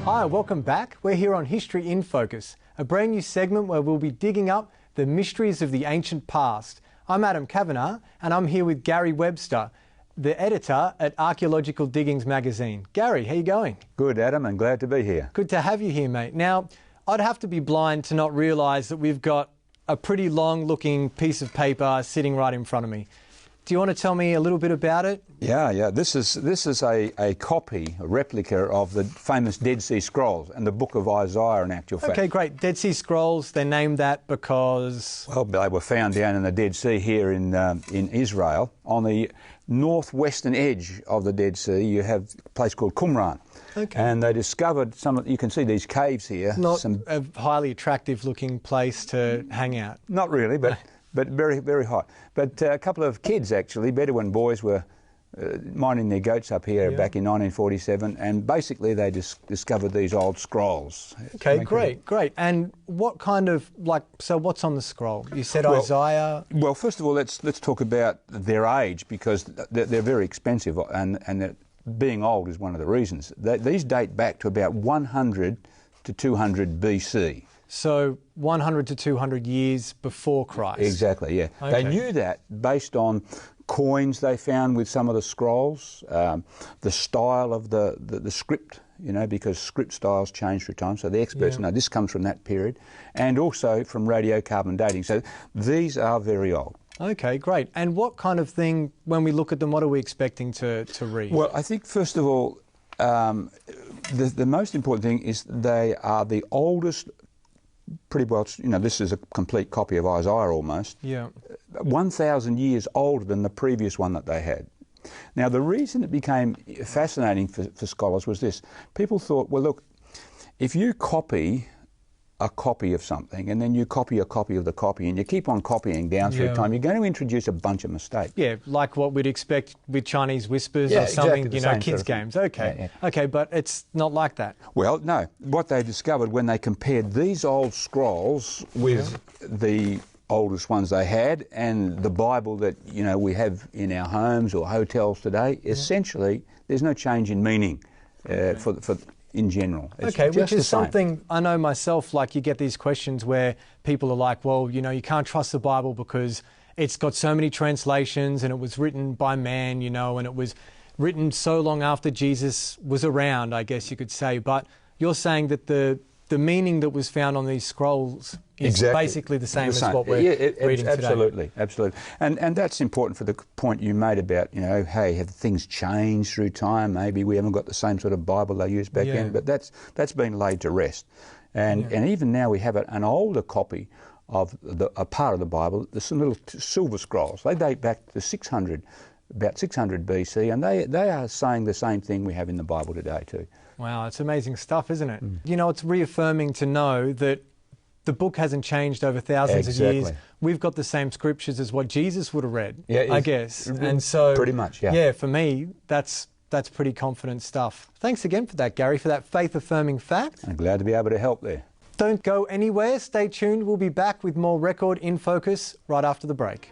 Hi, welcome back. We're here on History in Focus, a brand new segment where we'll be digging up the mysteries of the ancient past. I'm Adam Kavanagh, and I'm here with Gary Webster, the editor at Archaeological Diggings magazine. Gary, how you going? Good, Adam, and glad to be here. Good to have you here, mate. Now, I'd have to be blind to not realise that we've got a pretty long-looking piece of paper sitting right in front of me. Do you want to tell me a little bit about it? Yeah. This is a copy, a replica of the famous Dead Sea Scrolls and the Book of Isaiah, in actual fact. Okay, great. Dead Sea Scrolls, they're named that because... Well, they were found down in the Dead Sea here in Israel. On the northwestern edge of the Dead Sea, you have a place called Qumran. Okay. And they discovered you can see these caves here. Not a highly attractive looking place to hang out. Not really, but very, very hot. But a couple of kids, actually, Bedouin boys, were minding their goats up here back in 1947, and basically they discovered these old scrolls. Okay, great. And what kind of, so what's on the scroll? You said Isaiah? Well, first of all, let's talk about their age, because they're very expensive, and being old is one of the reasons. These date back to about 100 to 200 BC. So 100 to 200 years before Christ. Exactly, yeah. Okay. They knew that based on coins they found with some of the scrolls, the style of the script, because script styles change through time. So the experts know this comes from that period, and also from radiocarbon dating. So these are very old. Okay, great. And what kind of thing, when we look at them, what are we expecting to read? Well, I think first of all, the most important thing is they are the oldest. Pretty well, this is a complete copy of Isaiah almost. Yeah. 1,000 years older than the previous one that they had. Now, the reason it became fascinating for scholars was this. People thought, well, look, if you copy a copy of something and then you copy a copy of the copy and you keep on copying down through time, you're going to introduce a bunch of mistakes. Yeah, like what we'd expect with Chinese whispers or something, exactly kids' games. Okay, okay, but it's not like that. Well, no. What they discovered when they compared these old scrolls with the oldest ones they had and the Bible that, we have in our homes or hotels today, essentially there's no change in meaning for in general. It's which is something I know myself, like you get these questions where people are like, well, you can't trust the Bible because it's got so many translations and it was written by man, and it was written so long after Jesus was around, I guess you could say. But you're saying that the meaning that was found on these scrolls is basically the same as what we're reading today. Absolutely. And that's important for the point you made about, hey, have things changed through time? Maybe we haven't got the same sort of Bible they used back then, but that's been laid to rest. And even now we have an older copy of a part of the Bible, some little silver scrolls. They date back to about 600 BC, and they are saying the same thing we have in the Bible today too. Wow, it's amazing stuff, isn't it? It's reaffirming to know that the book hasn't changed over thousands of years. We've got the same scriptures as what Jesus would have read, I guess. And so, pretty much, yeah, for me, that's pretty confident stuff. Thanks again for that, Gary, for that faith-affirming fact. I'm glad to be able to help there. Don't go anywhere. Stay tuned. We'll be back with more Record in Focus right after the break.